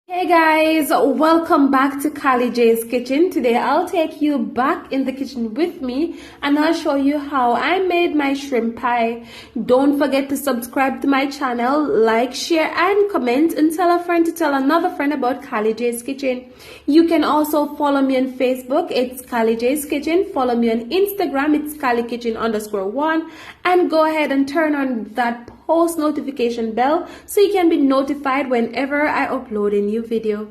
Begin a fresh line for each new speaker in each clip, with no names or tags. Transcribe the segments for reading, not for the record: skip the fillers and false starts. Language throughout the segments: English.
Hey guys, welcome back to Kylie J's Kitchen. Today I'll take you back in the kitchen with me and I'll show you how I made my shrimp pie. Don't forget to subscribe to my channel, like, share and comment, and tell a friend to tell another friend about Kylie J's Kitchen. You can also follow me on Facebook, it's Kylie J's Kitchen. Follow me on Instagram, it's Kylie Kitchen _1, and go ahead and turn on that post notification bell so you can be notified whenever I upload a new video.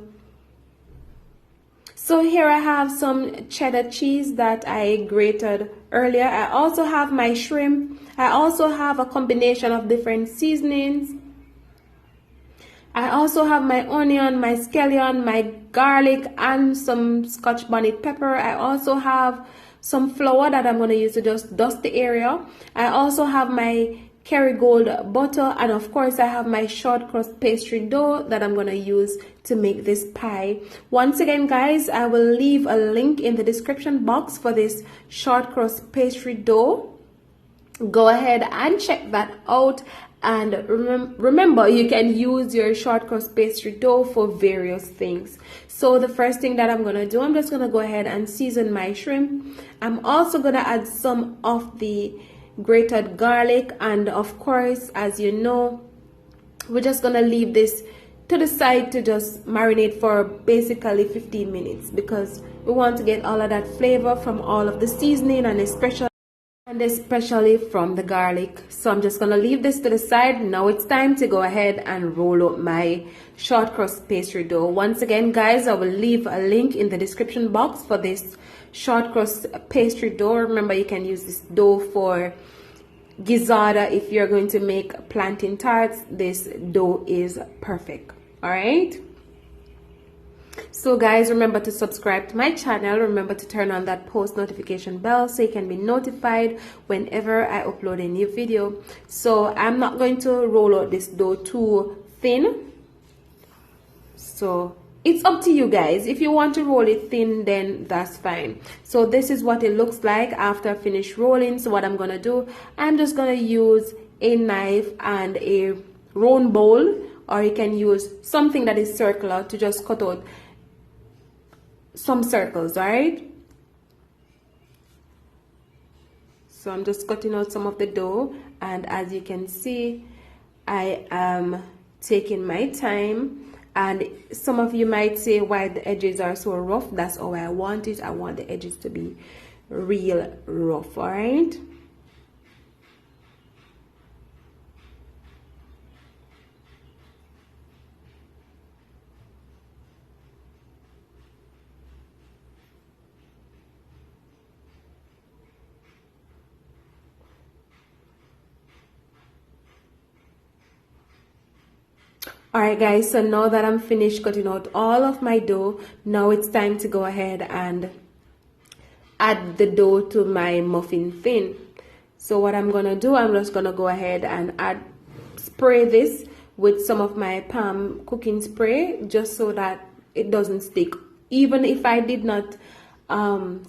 So here I have some cheddar cheese that I grated earlier. I also have my shrimp. I also have a combination of different seasonings. I also have my onion, my scallion, my garlic, and some Scotch bonnet pepper. I also have some flour that I'm going to use to just dust the area. I also have my Kerrygold butter, and of course I have my short crust pastry dough that I'm going to use to make this pie. Once again guys, I will leave a link in the description box for this short crust pastry dough. Go ahead and check that out, and remember you can use your short crust pastry dough for various things. So the first thing that I'm going to do, I'm just going to go ahead and season my shrimp. I'm also going to add some of the grated garlic, and of course, as you know, we're just gonna leave this to the side to just marinate for basically 15 minutes because we want to get all of that flavor from all of the seasoning and especially from the garlic. So I'm just gonna leave this to the side. Now it's time to go ahead and roll up my short crust pastry dough. Once again guys, I will leave a link in the description box for this short crust pastry dough. Remember, you can use this dough for gizzards. If you're going to make plantain tarts, this dough is perfect. All right, so guys, remember to subscribe to my channel. Remember to turn on that post notification bell so you can be notified whenever I upload a new video. So I'm not going to roll out this dough too thin, so it's up to you guys. If you want to roll it thin, then that's fine. So this is what it looks like after I finish rolling. So what I'm gonna do, I'm just gonna use a knife and a round bowl, or you can use something that is circular to just cut out some circles. All right, so I'm just cutting out some of the dough, and as you can see, I am taking my time. And some of you might say why the edges are so rough. That's how I want it. I want the edges to be real rough. All right, Alright guys, so now that I'm finished cutting out all of my dough, now it's time to go ahead and add the dough to my muffin tin. So what I'm gonna do, I'm just gonna go ahead and spray this with some of my palm cooking spray, just so that it doesn't stick. Even if I did not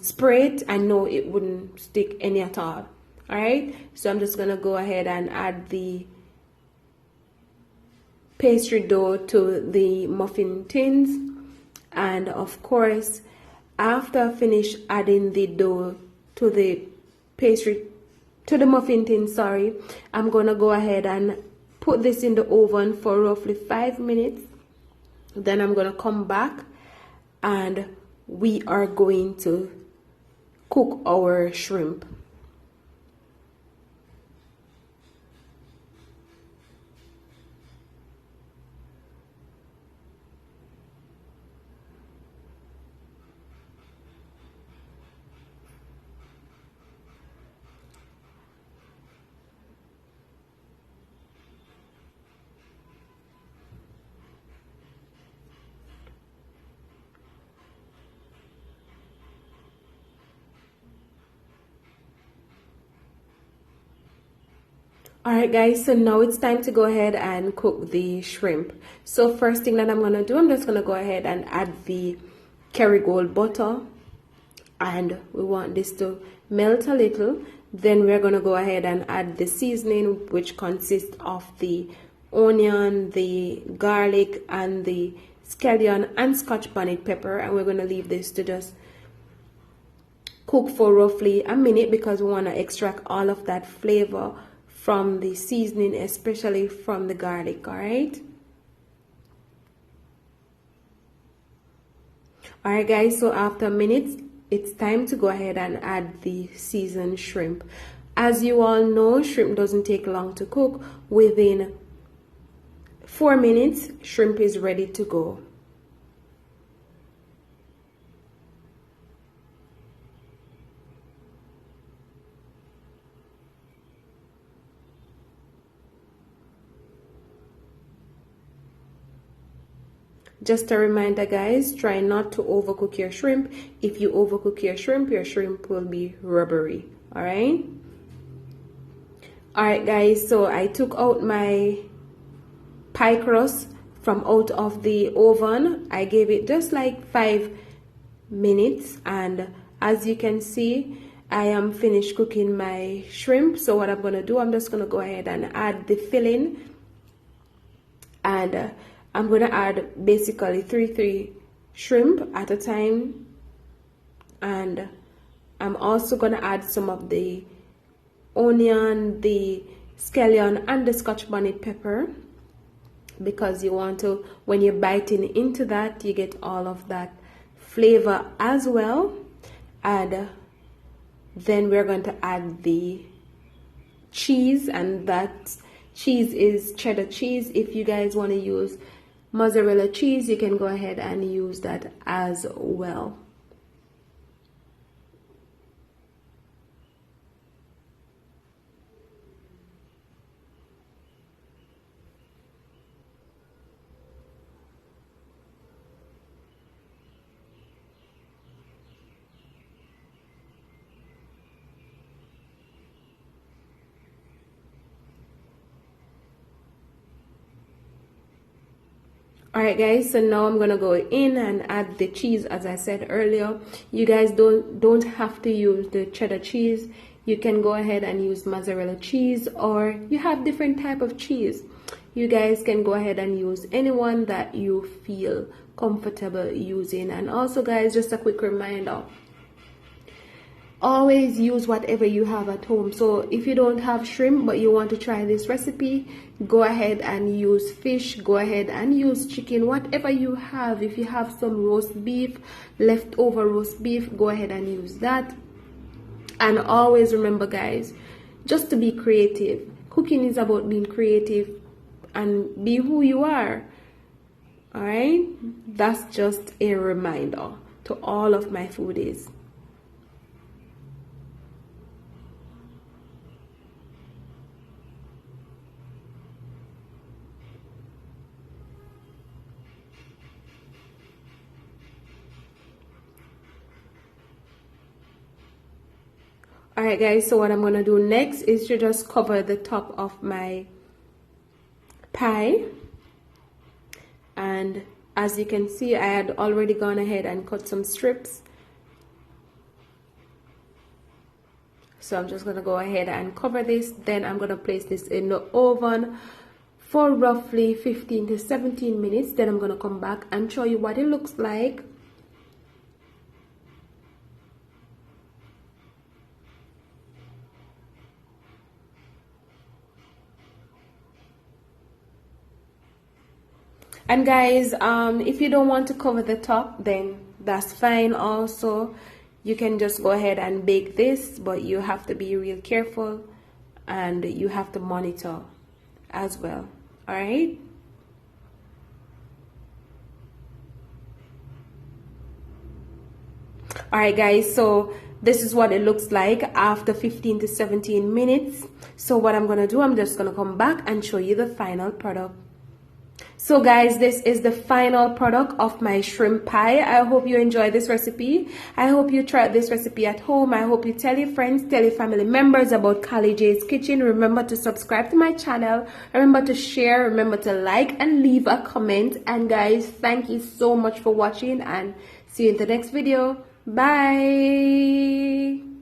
spray it, I know it wouldn't stick any at all. Alright, so I'm just gonna go ahead and add the pastry dough to the muffin tins, and of course after I finish adding the dough to the muffin tin, I'm gonna go ahead and put this in the oven for roughly 5 minutes. Then I'm gonna come back and we are going to cook our shrimp. Alright guys, so now it's time to go ahead and cook the shrimp. So first thing that I'm going to do, I'm just going to go ahead and add the Kerrygold butter. And we want this to melt a little. Then we're going to go ahead and add the seasoning, which consists of the onion, the garlic, and the scallion and Scotch bonnet pepper, and we're going to leave this to just cook for roughly a minute because we want to extract all of that flavor from the seasoning, especially from the garlic. Alright guys, so after a minute it's time to go ahead and add the seasoned shrimp. As you all know, shrimp doesn't take long to cook. Within 4 minutes shrimp is ready to go. Just a reminder guys, try not to overcook your shrimp. If you overcook your shrimp will be rubbery. Alright guys, so I took out my pie crust from out of the oven. I gave it just like 5 minutes, and as you can see I am finished cooking my shrimp. So what I'm gonna do, I'm just gonna go ahead and add the filling, and I'm gonna add basically three shrimp at a time, and I'm also gonna add some of the onion, the scallion and the Scotch bonnet pepper, because you want to, when you're biting into that, you get all of that flavor as well. And then we're going to add the cheese, and that cheese is cheddar cheese. If you guys want to use mozzarella cheese, you can go ahead and use that as well. Alright guys, so now I'm gonna go in and add the cheese. As I said earlier, you guys don't have to use the cheddar cheese. You can go ahead and use mozzarella cheese, or you have different type of cheese. You guys can go ahead and use anyone that you feel comfortable using. And also guys, just a quick reminder, always use whatever you have at home. So if you don't have shrimp but you want to try this recipe, go ahead and use fish, go ahead and use chicken, whatever you have. If you have some roast beef, leftover roast beef, go ahead and use that. And always remember guys, just to be creative. Cooking is about being creative and be who you are. Alright, that's just a reminder to all of my foodies. Alright guys, so what I'm gonna do next is to just cover the top of my pie. And as you can see, I had already gone ahead and cut some strips. So I'm just gonna go ahead and cover this. Then I'm gonna place this in the oven for roughly 15 to 17 minutes. Then I'm gonna come back and show you what it looks like. And guys, if you don't want to cover the top, then that's fine also. You can just go ahead and bake this, but you have to be real careful and you have to monitor as well. Alright? Alright guys, so this is what it looks like after 15 to 17 minutes. So what I'm gonna do, I'm just gonna come back and show you the final product. So guys, this is the final product of my shrimp pie. I hope you enjoy this recipe. I hope you try this recipe at home. I hope you tell your friends, tell your family members about Carly J's Kitchen. Remember to subscribe to my channel. Remember to share. Remember to like and leave a comment. And guys, thank you so much for watching, and see you in the next video. Bye.